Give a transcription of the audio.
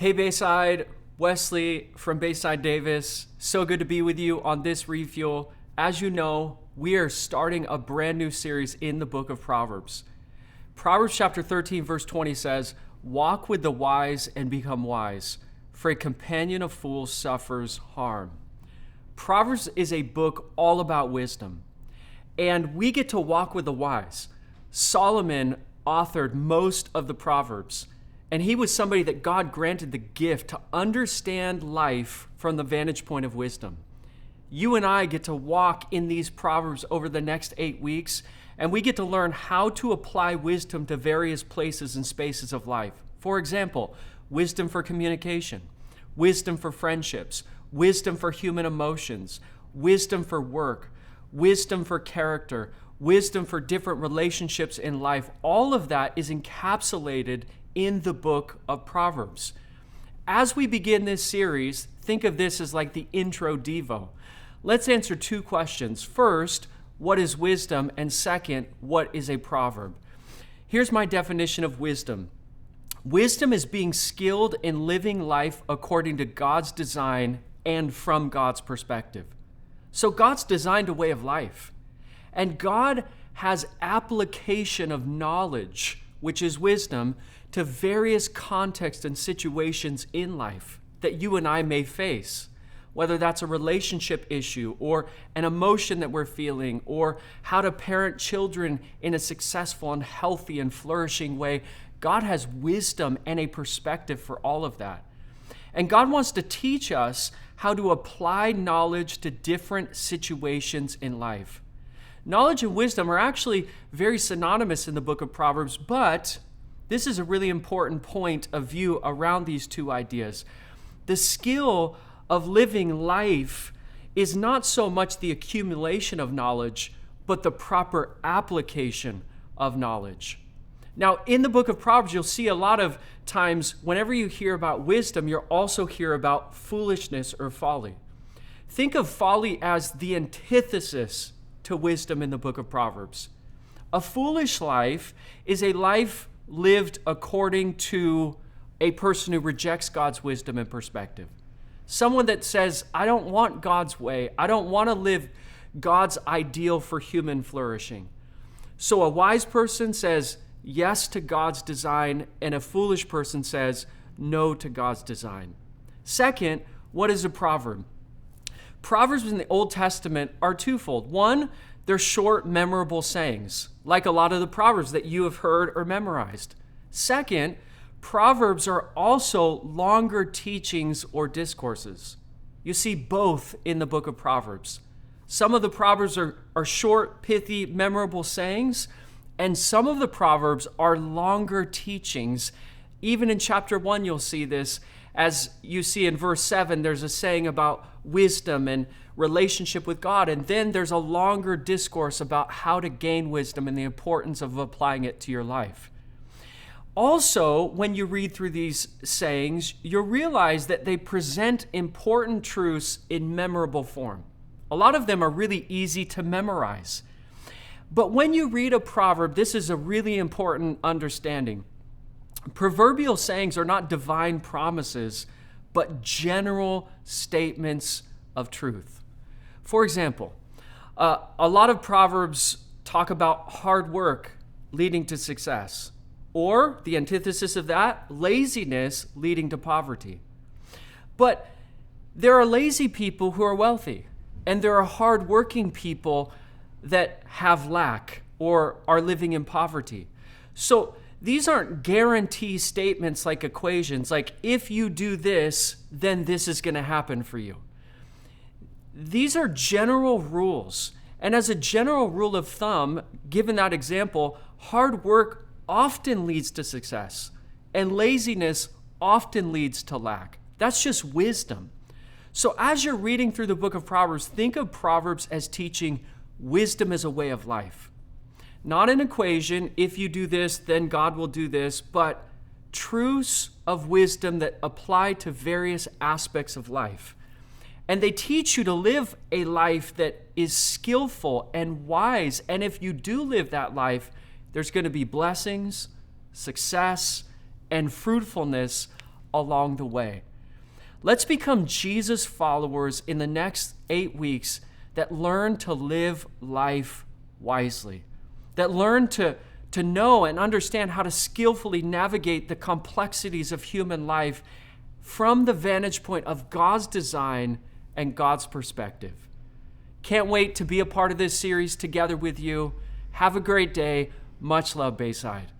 Hey Bayside, Wesley from Bayside Davis. So good to be with you on this refuel. As you know, we are starting a brand new series in the book of Proverbs. Proverbs chapter 13 verse 20 says, "Walk with the wise and become wise, for a companion of fools suffers harm." Proverbs is a book all about wisdom, and we get to walk with the wise. Solomon authored most of the Proverbs, and he was somebody that God granted the gift to understand life from the vantage point of wisdom. You and I get to walk in these Proverbs over the next 8 weeks, and we get to learn how to apply wisdom to various places and spaces of life. For example, wisdom for communication, wisdom for friendships, wisdom for human emotions, wisdom for work, wisdom for character, wisdom for different relationships in life. All of that is encapsulated in the book of Proverbs. As we begin this series, think of this as like the intro Devo. Let's answer 2 questions. First, what is wisdom? And second, what is a proverb? Here's my definition of wisdom. Wisdom is being skilled in living life according to God's design and from God's perspective. So God's designed a way of life, and God has application of knowledge, which is wisdom, to various contexts and situations in life that you and I may face, whether that's a relationship issue or an emotion that we're feeling or how to parent children in a successful and healthy and flourishing way. God has wisdom and a perspective for all of that. And God wants to teach us how to apply knowledge to different situations in life. Knowledge and wisdom are actually very synonymous in the book of Proverbs, but this is a really important point of view around these 2 ideas. The skill of living life is not so much the accumulation of knowledge, but the proper application of knowledge. Now, in the book of Proverbs, you'll see a lot of times whenever you hear about wisdom, you'll also hear about foolishness or folly. Think of folly as the antithesis to wisdom in the book of Proverbs. A foolish life is a life lived according to a person who rejects God's wisdom and perspective. Someone that says, I don't want God's way. I don't want to live God's ideal for human flourishing. So a wise person says yes to God's design, and a foolish person says no to God's design. Second, what is a proverb? Proverbs in the Old Testament are twofold. One, they're short, memorable sayings, like a lot of the Proverbs that you have heard or memorized. Second, Proverbs are also longer teachings or discourses. You see both in the book of Proverbs. Some of the Proverbs are short, pithy, memorable sayings, and some of the Proverbs are longer teachings. Even in chapter 1, you'll see this. As you see in verse 7, there's a saying about wisdom and relationship with God. And then there's a longer discourse about how to gain wisdom and the importance of applying it to your life. Also, when you read through these sayings, you'll realize that they present important truths in memorable form. A lot of them are really easy to memorize. But when you read a proverb, this is a really important understanding. Proverbial sayings are not divine promises, but general statements of truth. For example, a lot of Proverbs talk about hard work leading to success, or the antithesis of that, laziness leading to poverty. But there are lazy people who are wealthy, and there are hardworking people that have lack or are living in poverty. So these aren't guarantee statements like equations, like if you do this, then this is going to happen for you. These are general rules. And as a general rule of thumb, given that example, hard work often leads to success, and laziness often leads to lack. That's just wisdom. So as you're reading through the book of Proverbs, think of Proverbs as teaching wisdom as a way of life. Not an equation, if you do this, then God will do this, but truths of wisdom that apply to various aspects of life. And they teach you to live a life that is skillful and wise. And if you do live that life, there's going to be blessings, success, and fruitfulness along the way. Let's become Jesus followers in the next 8 weeks that learn to live life wisely, that learn to know and understand how to skillfully navigate the complexities of human life from the vantage point of God's design and God's perspective. Can't wait to be a part of this series together with you. Have a great day. Much love, Bayside.